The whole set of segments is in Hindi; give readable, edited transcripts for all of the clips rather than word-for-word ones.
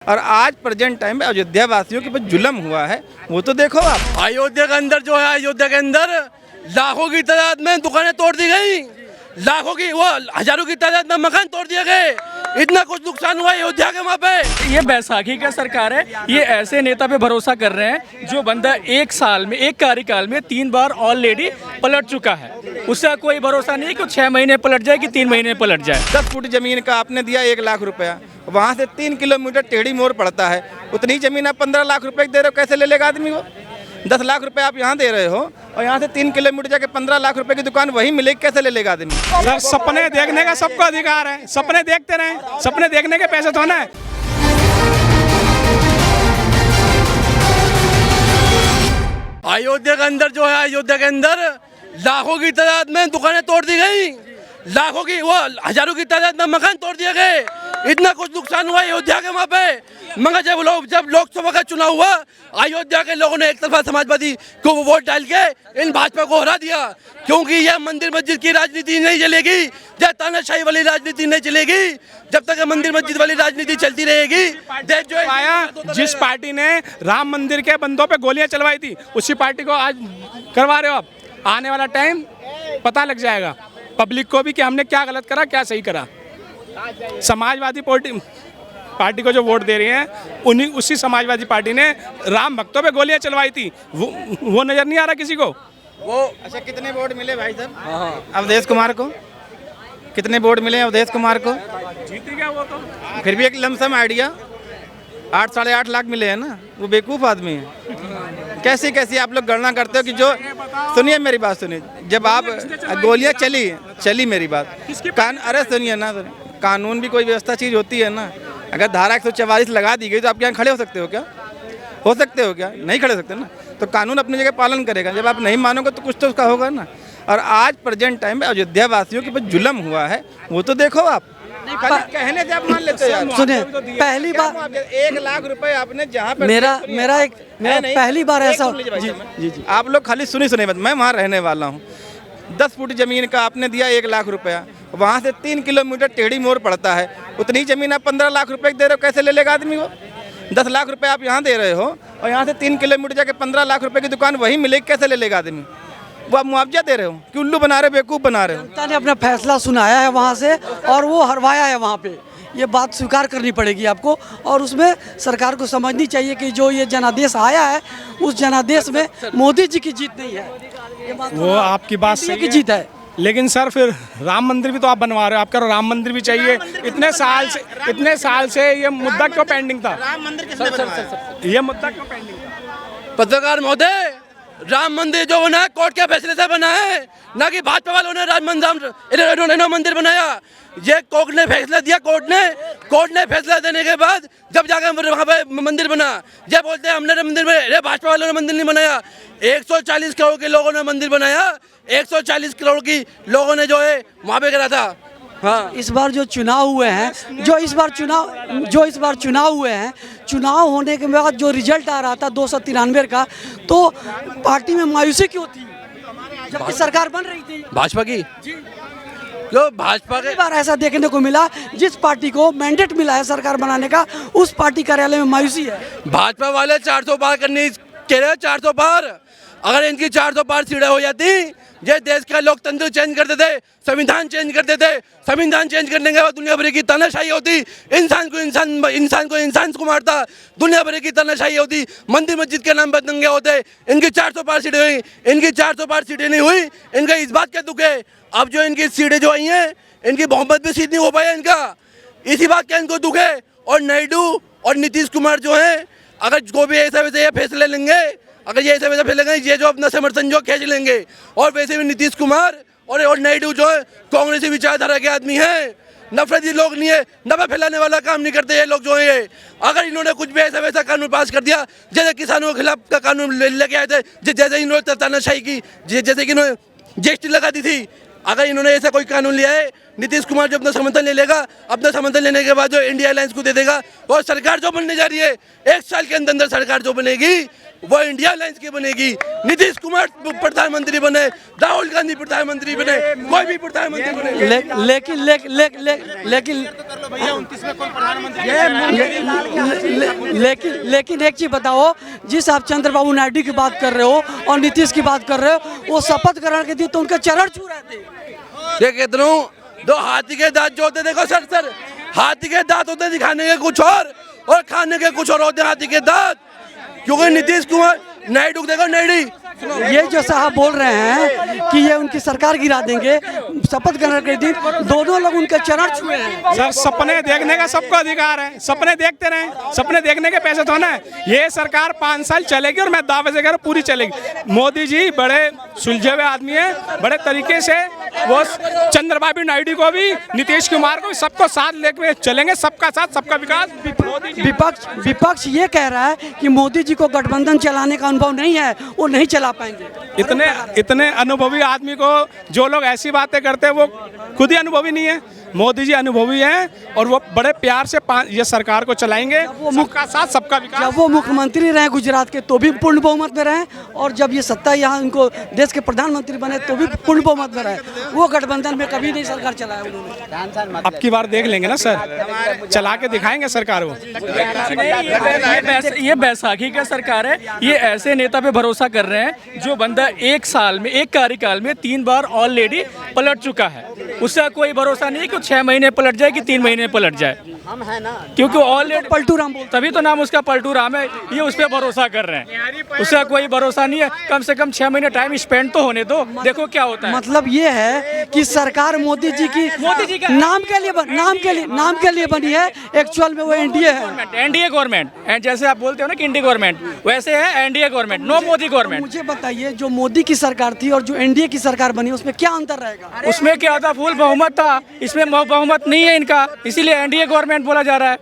और आज प्रेजेंट टाइम में अयोध्या वासियों के ऊपर जुल्म हुआ है, वो तो देखो आप। अयोध्या के अंदर जो है, अयोध्या के अंदर लाखों की तादाद में दुकानें तोड़ दी गई, लाखों की वो हजारों की तादाद में मकान तोड़ दिए गए। इतना कुछ नुकसान हुआ अयोध्या के वहाँ पे। ये बैसाखी का सरकार है। ये ऐसे नेता पे भरोसा कर रहे हैं जो बंदा एक साल में, एक कार्यकाल में 3 बार ऑलरेडी पलट चुका है। उसका कोई भरोसा नहीं कि 6 महीने पलट जाए कि 3 महीने पलट जाए। 10 फुट जमीन का आपने दिया 1 लाख रुपया, वहाँ से 3 किलोमीटर टेढ़ी मोड़ पड़ता है, उतनी जमीन आप 15 लाख रुपए दे रहे हो, कैसे ले लेगा आदमी वो? 10 लाख रुपए आप यहाँ दे रहे हो और यहाँ से 3 किलोमीटर जाके 15 लाख रुपए की दुकान वही मिलेगी, कैसे ले लेगा आदमी? सर, सपने देखने का सबको अधिकार है, सपने देखते रहें, सपने देखने के पैसे तो ना है। अयोध्या के अंदर जो है, अयोध्या के अंदर लाखों की तादाद में दुकानें तोड़ दी गई, लाखों की वो हजारों की तादाद में मकान तोड़ दिए गए। इतना कुछ नुकसान हुआ अयोध्या के वहाँ पे। मगर जब लोकसभा का चुनाव हुआ, अयोध्या के लोगों ने एक तरफा समाजवादी को वोट डाल के इन भाजपा को हरा दिया, क्योंकि यह मंदिर मस्जिद की राजनीति नहीं चलेगी, यह तानाशाही वाली राजनीति नहीं चलेगी। जब तक मंदिर मस्जिद वाली राजनीति चलती रहेगी, देश जो आया जिस पार्टी ने राम मंदिर के बंदों पे गोलियां चलवाई थी, उसी पार्टी को आज करवा रहे हो आप। आने वाला टाइम पता लग जाएगा पब्लिक को भी कि हमने क्या गलत करा, क्या सही करा। समाजवादी पार्टी को जो वोट दे रहे हैं, उसी समाजवादी पार्टी ने राम भक्तों पे गोलियां चलवाई थी, वो नजर नहीं आ रहा किसी को। वो अच्छा, कितने वोट मिले भाई साहब अवधेश कुमार को? कितने वोट मिले अवधेश कुमार को? जीती क्या वो तो? फिर भी एक लमसम आइडिया 8 साढ़े 8 लाख मिले हैं ना। वो बेवकूफ़ आदमी है। कैसी आप लोग गणना करते हो कि जो, सुनिए मेरी बात सुनिए, जब आप गोलियां चली मेरी बात, अरे सुनिए ना, कानून भी कोई व्यवस्था चीज़ होती है ना। अगर धारा 144 लगा दी गई तो आप यहाँ खड़े हो सकते हो क्या? हो सकते हो क्या? नहीं खड़े हो सकते ना। तो कानून अपनी जगह पालन करेगा। जब आप नहीं मानोगे तो कुछ तो उसका होगा ना। और आज प्रेजेंट टाइम में अयोध्या वासियों के ऊपर जुल्म हुआ है, वो तो देखो आप। कहने से आप मान लेते हो यार। सुने, पहली बार 1 लाख रुपए आपने जहाँ पे मेरा पहली बार ऐसा जी, आप लोग खाली सुने मत, मैं वहाँ रहने वाला हूँ। 10 फुट जमीन का आपने दिया 1 लाख रुपया, वहाँ से 3 किलोमीटर टेढ़ी मोड़ पड़ता है, उतनी जमीन आप 15 लाख रुपए दे रहे हो, कैसे ले लेगा आदमी वो? 10 लाख रुपए आप यहाँ दे रहे हो और यहाँ से 3 किलोमीटर जाके 15 लाख रुपए की दुकान वही मिलेगी, कैसे ले लेगा आदमी? वो आप मुआवजा दे रहे हो कि उल्लू बना रहे हो, बेवकूफ़ बना रहे हो? जनता ने अपना फैसला सुनाया है वहाँ से और वो हरवाया है वहाँ पे। ये बात स्वीकार करनी पड़ेगी आपको। और उसमें सरकार को समझनी चाहिए कि जो ये जनादेश आया है, उस जनादेश में मोदी जी की जीत नहीं है। ये बात वो आपकी बात सही की जीत है। लेकिन सर, फिर राम मंदिर भी तो आप बनवा रहे हो, आप कह रहे हो राम मंदिर भी चाहिए। इतने साल से ये मुद्दा क्यों पेंडिंग था? राम मंदिर किसने बनवाया? ये मुद्दा क्यों पेंडिंग था? पत्रकार महोदय, राम मंदिर जो बना है कोर्ट के फैसले से बना है, ना कि भाजपा वालों ने राम मंदिर बनाया। ये कोर्ट ने फैसला दिया, कोर्ट ने फैसला देने के बाद जब जाकर वहाँ पे मंदिर बना, ये बोलते हैं हमने मंदिर बनाया, भाजपा वालों ने मंदिर नहीं बनाया। 140 करोड़ के लोगों ने मंदिर बनाया, 140 करोड़ की लोगों ने जो है वहाँ पे करा था। हाँ, इस बार जो चुनाव हुए हैं, जो इस बार चुनाव हुए हैं, चुनाव होने के बाद जो रिजल्ट आ रहा था 293 का, तो पार्टी में मायूसी क्यों थी जबकि सरकार बन रही थी भाजपा की? जो भाजपा के बार ऐसा देखने को मिला, जिस पार्टी को मैंडेट मिला है सरकार बनाने का, उस पार्टी कार्यालय में मायूसी है। भाजपा वाले 400 पार करने कह रहे हैं, 400 पार। अगर इनकी 400 पार सीढ़े हो जाती, ये देश का लोकतंत्र चेंज कर देते, संविधान चेंज कर देते। संविधान चेंज करने के बाद दुनिया भर की तानाशाही होती, इंसान को इंसान को मारता, दुनिया भर की तानाशाही होती, मंदिर मस्जिद के नाम पर दंगे होते। इनकी 400 पार सीटें हुई, इनकी 400 पार सीटें नहीं हुई। इनका इस बात का दुख है, अब जो इनकी सीटें जो आई हैं, इनकी बहुमत भी सीट नहीं हो पाया इनका, इसी बात का इनको दुख है। और नायडू और नीतीश कुमार जो है, अगर जो भी ऐसा वैसे ये फैसले लेंगे, अगर ये ऐसा वैसा फैसले ये जो अपना समर्थन जो खींच लेंगे। और वैसे भी नीतीश कुमार और नायडू जो है कांग्रेसी विचारधारा के आदमी हैं, नफरती लोग नहीं है, नफरत फैलाने वाला काम नहीं करते ये लोग जो है। अगर इन्होंने कुछ भी ऐसा वैसा कानून पास कर दिया, जैसे किसानों के खिलाफ का कानून लेके आए थे, जैसे इन्होंने तानाशाही की, जैसे कि इन्होंने GST लगा दी थी, अगर इन्होंने ऐसा कोई कानून लिया है, नीतीश कुमार जो अपना समर्थन ले लेगा, अपना समर्थन लेने के बाद जो इंडिया अलायंस को दे देगा, और सरकार जो बनने जा रही है 1 साल के अंदर सरकार जो बनेगी वो इंडिया अलायंस की बनेगी। नीतीश कुमार प्रधानमंत्री बने, राहुल गांधी प्रधानमंत्री बने, कोई भी प्रधानमंत्री बने। लेकिन लेकिन एक चीज बताओ, जिस आप चंद्रबाबू नायडू की बात कर रहे हो और नीतीश की बात कर रहे हो, वो शपथ ग्रहण के दिन तो उनके चरण छू रहे थे। ये कहता हूँ, दो हाथी के दांत जो होते, देखो सर हाथी के दांत होते दिखाने के कुछ और खाने के कुछ और होते हाथी के दांत। क्योंकि नीतीश कुमार नायडू देखो, नायडू ये जो साहब बोल रहे हैं कि ये उनकी सरकार गिरा देंगे, शपथ ग्रहण के दिन दोनों लोग उनके चरण छुए हैं। सर सपने देखने का सबको अधिकार है, सपने देखते रहें, सपने देखने के पैसे तो ना। ये सरकार 5 साल चलेगी और मैं दावे से कह रहा हूं पूरी चलेगी। मोदी जी बड़े सुलझे हुए आदमी हैं, बड़े तरीके से वो चंद्रबाबू नायडू को भी, नीतीश कुमार को भी, सबको साथ लेकर चलेंगे। सबका साथ सबका विकास। विपक्ष ये कह रहा है कि मोदी जी को गठबंधन चलाने का अनुभव नहीं है, वो नहीं चला पाएंगे। इतने अनुभवी आदमी को जो लोग ऐसी बातें करते हैं वो खुद ही अनुभवी नहीं है। मोदी जी अनुभवी हैं और वो बड़े प्यार से ये सरकार को चलाएंगे। सबका साथ सबका विकास। जब वो मुख्यमंत्री रहे गुजरात के तो भी पूर्ण बहुमत में रहे, और जब ये सत्ता यहाँ उनको देश के प्रधानमंत्री बने तो भी पूर्ण बहुमत में रहे। वो गठबंधन में कभी नहीं सरकार चलाया उन्होंने। अब की बार देख लेंगे ना सर, चला के दिखाएंगे सरकार वो। ये बैसाखी का सरकार है। ये ऐसे नेता पे भरोसा कर रहे हैं जो बंदा 1 साल में, 1 कार्यकाल में 3 बार ऑलरेडी पलट चुका है। उसका कोई भरोसा नहीं कि 6 महीने पलट जाए कि 3 महीने पलट जाए। हम है ना, क्योंकि ऑलरेडी पलटू राम, तभी तो नाम उसका पलटू राम है। ये उस पर भरोसा कर रहे हैं, उसका कोई भरोसा नहीं है। कम से कम 6 महीने टाइम स्पेंड तो होने दो, देखो क्या होता है। मतलब ये है कि सरकार मोदी जी का नाम के लिए बनी है, एक्चुअल में वो एनडीए है। एनडीए गवर्नमेंट, जैसे आप बोलते हो ना कि इंडिया गवर्नमेंट, वैसे है NDA government, no Modi government. मुझे बताइए, जो मोदी की सरकार थी और जो एनडीए की सरकार बनी, उसमें क्या अंतर रहेगा? उसमें क्या था, फुल बहुमत था, इसमें बहुमत नहीं है इनका, इसीलिए एनडीए गवर्नमेंट बोला जा रहा है।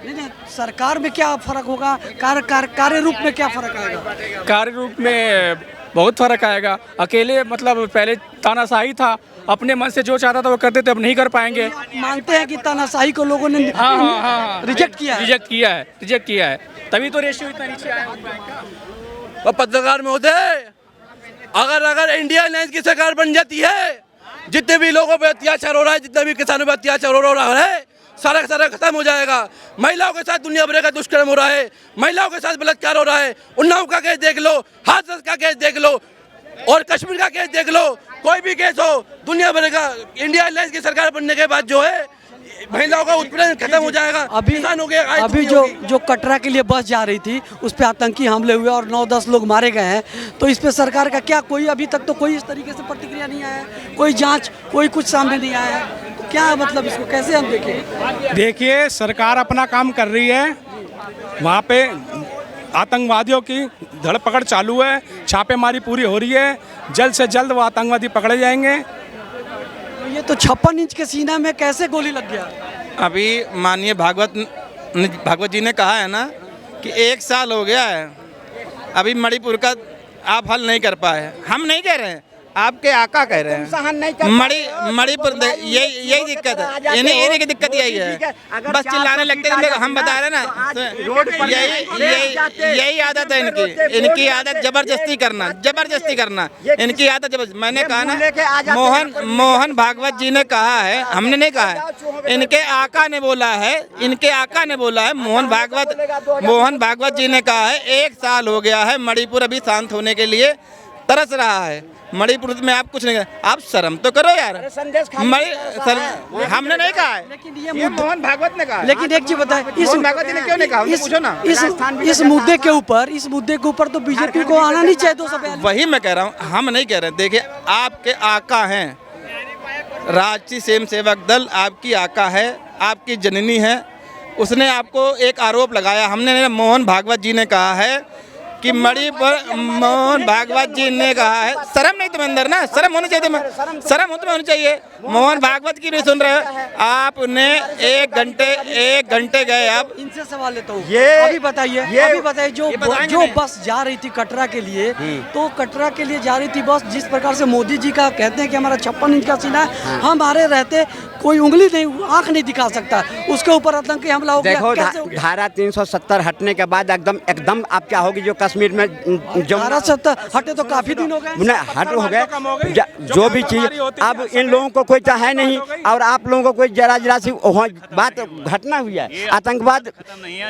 नहीं, सरकार में क्या फर्क होगा, कार्य रूप में क्या फर्क आएगा? कार्य रूप में बहुत फर्क आएगा। अकेले मतलब पहले तानाशाही था, अपने मन से जो चाहता था वो करते थे, अब नहीं कर पाएंगे। मानते हैं कि तानाशाही को लोगों ने रिजेक्ट किया है, तभी तो रेशियो इतना नीचे आया। और पत्रकार महोदय, अगर इंडिया अलायंस की सरकार बन जाती है, जितने भी लोगों पे अत्याचार हो रहा है, जितने भी किसानों पे अत्याचार हो रहा है, सारा खत्म हो जाएगा। महिलाओं के साथ दुनिया भर का दुष्कर्म हो रहा है, महिलाओं के साथ बलात्कार हो रहा है। उन्नाव का केस देख लो, हाथरस का केस देख लो, और कश्मीर का केस देख लो, कोई भी केस हो, दुनिया भर का। इंडिया अलायंस की सरकार बनने के बाद जो है महिलाओं का उत्पीड़न खत्म हो जाएगा। अभी जो कटरा के लिए बस जा रही थी, उस पे आतंकी हमले हुए और 9-10 लोग मारे गए हैं, तो इस पे सरकार का क्या, कोई अभी तक तो कोई इस तरीके से प्रतिक्रिया नहीं आया है, कोई जांच, कोई कुछ सामने नहीं आया है। क्या मतलब, इसको कैसे हम देखें? देखिए, सरकार अपना काम कर रही है, वहाँ पे आतंकवादियों की धरपकड़ चालू है, छापेमारी पूरी हो रही है, जल्द से जल्द वो आतंकवादी पकड़े जाएंगे। ये तो 56 इंच के सीना में कैसे गोली लग गया? अभी माननीय भागवत जी ने कहा है ना कि 1 साल हो गया है, अभी मणिपुर का आप हल नहीं कर पाए। हम नहीं कह रहे हैं, आपके आका कह रहे हैं। मणिपुर यही दिक्कत है, इन्हीं की दिक्कत यही है, बस चिल्लाने लगते हैं। हम बता रहे हैं ना, यही आदत है इनकी आदत जबरदस्ती करना, इनकी आदत जबरदस्ती। मैंने कहा ना, मोहन भागवत जी ने कहा है, हमने नहीं कहा है, इनके आका ने बोला है, मोहन भागवत जी ने कहा है 1 साल हो गया है, मणिपुर अभी शांत होने के लिए तरस रहा है। मणिपुर में आप कुछ नहीं, आप शर्म तो करो यार। हमने नहीं कहा है, लेकिन ये मोहन भागवत ने कहा है। लेकिन एक चीज बताए, मोहन भागवत ने क्यों नहीं कहा, पूछो ना। इस मुद्दे के ऊपर तो बीजेपी को आना नहीं चाहिए। 242 वही मैं कह रहा हूँ, हम नहीं कह रहे। देखिए, आपके आका हैं, राष्ट्रीय स्वयं सेवक दल आपकी आका है, आपकी जननी है, उसने आपको एक आरोप लगाया। हमने, मोहन भागवत जी ने कहा है कि मणिपुर, मोहन भागवत जी ने कहा है, शर्म नहीं तुम्हें अंदर ना, शर्म होनी चाहिए तुम्हें, शर्म तुम्हें होनी चाहिए। मोहन भागवत की नहीं सुन रहे हो आपने। 1 घंटे गए। आप इनसे सवाल लेता हूँ, अभी बताइए जो बस जा रही थी कटरा के लिए, तो कटरा के लिए जा रही थी बस, जिस प्रकार से मोदी जी का कहते हैं कि हमारा 56 इंच का सीना है, हमारे रहते कोई उंगली नहीं, आंख नहीं दिखा सकता, उसके ऊपर आतंकी हमला हो गया। देखो, धारा 370 हटने के बाद एकदम आप क्या होगी, जो कश्मीर में जमुना भारत से हटे तो काफी दिन हो गए। नहीं, हट हो गए जो भी चीज़ अब इन लोगों को कोई चाहे नहीं, और आप लोगों को कोई जरा सी वहाँ बात घटना हुई है आतंकवाद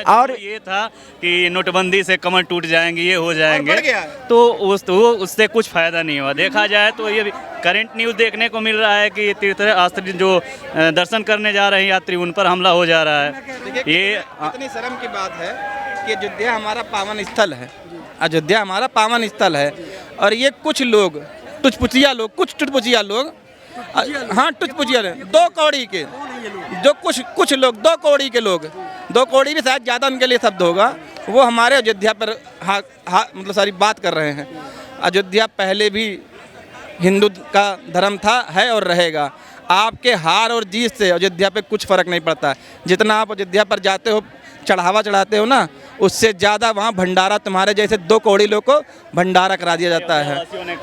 और ये था कि नोटबंदी से कमर टूट जाएंगे, ये हो जाएंगे, तो उससे कुछ फायदा नहीं हुआ। देखा जाए तो ये करंट न्यूज़ देखने को मिल रहा है कि तीर्थयात्री जो दर्शन करने जा रहे हैं यात्री, उन पर हमला हो जा रहा है। ये इतनी शर्म की बात है कि अयोध्या हमारा पावन स्थल है, अयोध्या हमारा पावन स्थल है, और ये कुछ लोग टुचपुचिया लोग, कुछ टुचपुचिया लोग, हाँ टुचपुचिया दो कौड़ी के, जो कुछ लोग दो कौड़ी के लोग, दो कौड़ी भी शायद ज़्यादा उनके लिए शब्द होगा, वो हमारे अयोध्या पर मतलब सारी बात कर रहे हैं। अयोध्या पहले भी हिंदू का धर्म था, है और रहेगा। आपके हार और जीत से अयोध्या पे कुछ फ़र्क नहीं पड़ता। जितना आप अयोध्या पर जाते हो, चढ़ावा चढ़ाते हो ना, उससे ज़्यादा वहाँ भंडारा तुम्हारे जैसे दो कौड़ी लोग को भंडारा करा दिया जाता है।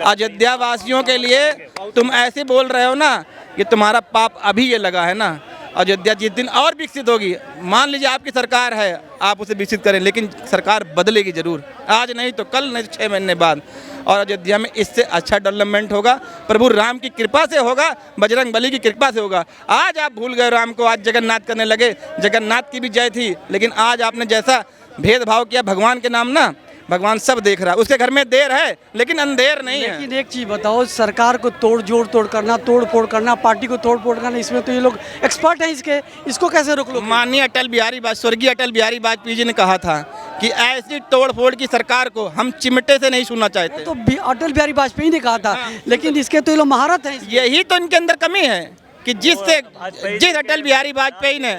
अयोध्या वासियों के लिए तुम ऐसे बोल रहे हो ना कि तुम्हारा पाप अभी ये लगा है ना। अयोध्या जिस दिन और विकसित होगी, मान लीजिए आपकी सरकार है, आप उसे विकसित करें, लेकिन सरकार बदलेगी ज़रूर, आज नहीं तो कल, नहीं तो 6 महीने बाद। और अयोध्या में इससे अच्छा डेवलपमेंट होगा, प्रभु राम की कृपा से होगा, बजरंग बली की कृपा से होगा। आज आप भूल गए राम को, आज जगन्नाथ करने लगे। जगन्नाथ की भी जय थी, लेकिन आज आपने जैसा भेदभाव किया भगवान के नाम ना, भगवान सब देख रहा है। उसके घर में देर है लेकिन अंधेर नहीं है। लेकिन एक चीज़ बताओ, सरकार को तोड़ करना, तोड़ फोड़ करना, पार्टी को तोड़ फोड़ करना, इसमें तो ये लोग एक्सपर्ट हैं इसको कैसे रोक लो? माननीय अटल बिहारी स्वर्गीय अटल बिहारी वाजपेयी जी ने कहा था कि ऐसी तोड़ फोड़ की सरकार को हम चिमटे से नहीं सुनना चाहते। तो अटल बिहारी वाजपेयी ने कहा था, लेकिन इसके तो ये लोग महारत हैं। यही तो इनके अंदर कमी है कि जिस अटल बिहारी वाजपेयी ने,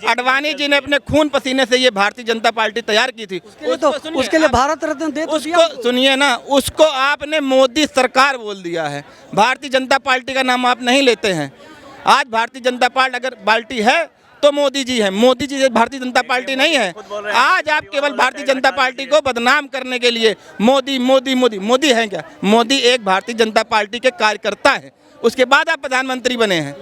अडवाणी जी ने अपने खून पसीने से ये भारतीय जनता पार्टी तैयार की थी, उसके लिए भारत रत्न दे तो दिया। उसको सुनिए ना, उसको आपने मोदी सरकार बोल दिया है। भारतीय जनता पार्टी का नाम आप नहीं लेते हैं। आज भारतीय जनता पार्टी अगर पार्टी है तो मोदी जी है, मोदी जी भारतीय जनता पार्टी नहीं है। आज आप केवल भारतीय जनता पार्टी को बदनाम करने के लिए मोदी मोदी मोदी मोदी है क्या? मोदी एक भारतीय जनता पार्टी के कार्यकर्ता है, उसके बाद आप प्रधानमंत्री बने हैं।